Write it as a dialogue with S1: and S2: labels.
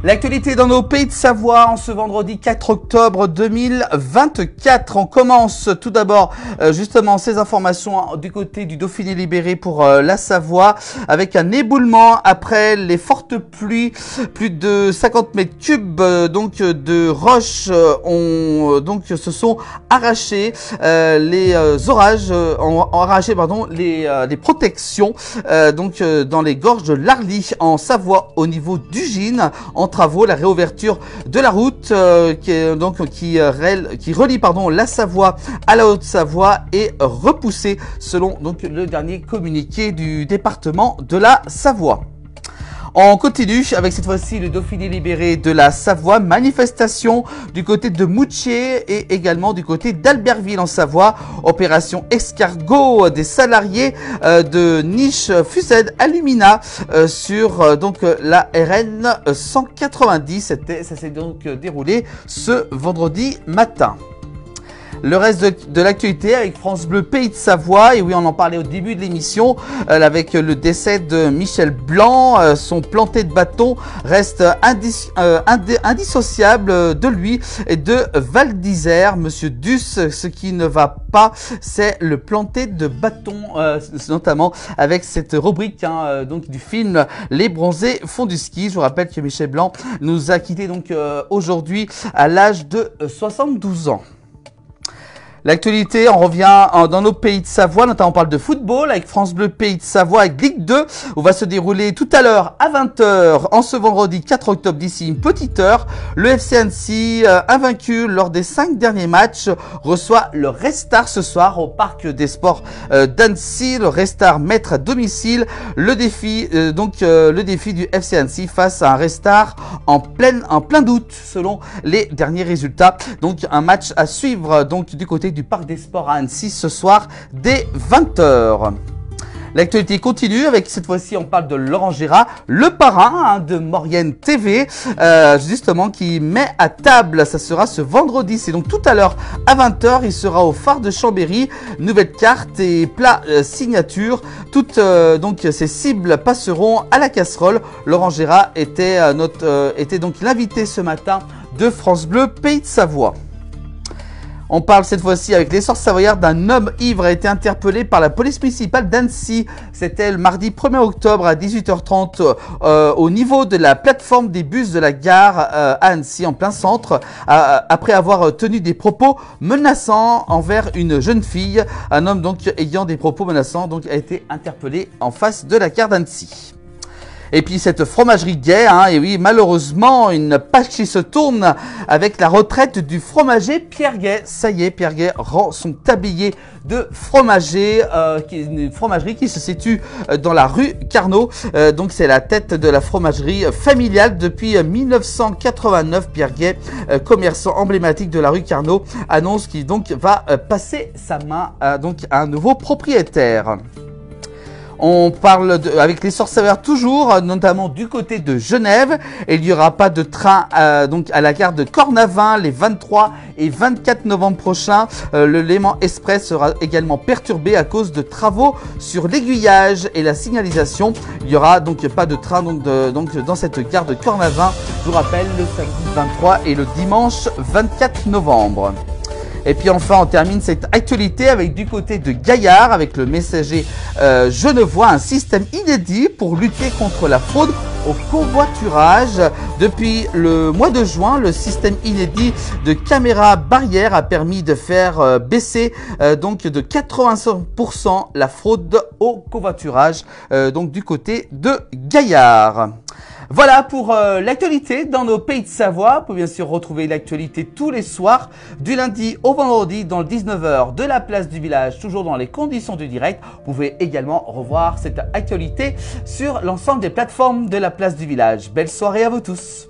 S1: L'actualité dans nos pays de Savoie en ce vendredi 4 octobre 2024. On commence tout d'abord justement ces informations du côté du Dauphiné libéré pour la Savoie avec un éboulement après les fortes pluies. Plus de 50 mètres cubes donc de roches se sont arrachés. Les orages ont arraché les protections dans les gorges de l'Arly en Savoie au niveau d'Ugine. En travaux, la réouverture de la route qui relie la Savoie à la Haute-Savoie est repoussée selon le dernier communiqué du département de la Savoie. On continue avec cette fois-ci le Dauphiné libéré de la Savoie, manifestation du côté de Moutier et également du côté d'Albertville en Savoie, opération escargot des salariés de Niche Fused Alumina sur la RN 190. Ça s'est donc déroulé ce vendredi matin. Le reste de l'actualité avec France Bleu Pays de Savoie, et oui on en parlait au début de l'émission, avec le décès de Michel Blanc, son planté de bâton reste indissociable de lui et de Val d'Isère. Monsieur Duss, ce qui ne va pas, c'est le planté de bâton, notamment avec cette rubrique du film Les Bronzés font du ski. Je vous rappelle que Michel Blanc nous a quittés aujourd'hui à l'âge de 72 ans. L'actualité, on revient dans nos pays de Savoie, notamment on parle de football avec France Bleu Pays de Savoie avec Ligue 2, où va se dérouler tout à l'heure à 20 h en ce vendredi 4 octobre d'ici une petite heure. Le FC Annecy, invaincu lors des 5 derniers matchs, reçoit le Restart ce soir au Parc des Sports d'Annecy. Le Restart maître à domicile. Le défi du FC Annecy face à un Restart en plein doute selon les derniers résultats. Donc un match à suivre du côté du Parc des Sports à Annecy ce soir dès 20 h. L'actualité continue avec cette fois-ci on parle de Laurent Gérard, le parrain de Maurienne TV, justement qui met à table. Ça sera ce vendredi, c'est donc tout à l'heure à 20 h. Il sera au phare de Chambéry, nouvelle carte et plat signature. Toutes ces cibles passeront à la casserole. Laurent Gérard était donc l'invité ce matin de France Bleu Pays de Savoie. On parle cette fois-ci avec l'essor savoyard d'un homme ivre a été interpellé par la police municipale d'Annecy. C'était le mardi 1er octobre à 18 h 30 au niveau de la plateforme des bus de la gare à Annecy en plein centre après avoir tenu des propos menaçants envers une jeune fille. Un homme ayant des propos menaçants a été interpellé en face de la gare d'Annecy. Et puis cette fromagerie Gay, et oui, malheureusement, une page qui se tourne avec la retraite du fromager Pierre Gay. Ça y est, Pierre Gay rend son tablier de fromager, une fromagerie qui se situe dans la rue Carnot. C'est la tête de la fromagerie familiale depuis 1989. Pierre Gay, commerçant emblématique de la rue Carnot, annonce qu'il va passer sa main à un nouveau propriétaire. On parle avec l'essor savoyard toujours, notamment du côté de Genève. Et il n'y aura pas de train à la gare de Cornavin les 23 et 24 novembre prochains. Le Léman Express sera également perturbé à cause de travaux sur l'aiguillage et la signalisation. Il n'y aura pas de train dans cette gare de Cornavin. Je vous rappelle, le samedi 23 et le dimanche 24 novembre. Et puis enfin, on termine cette actualité avec du côté de Gaillard, avec le messager genevois, un système inédit pour lutter contre la fraude au covoiturage. Depuis le mois de juin, le système inédit de caméras barrières a permis de faire baisser de 85% la fraude au covoiturage du côté de Gaillard. Voilà pour l'actualité dans nos pays de Savoie. Vous pouvez bien sûr retrouver l'actualité tous les soirs, du lundi au vendredi dans le 19 h de la place du village, toujours dans les conditions du direct. Vous pouvez également revoir cette actualité sur l'ensemble des plateformes de la place du village. Belle soirée à vous tous.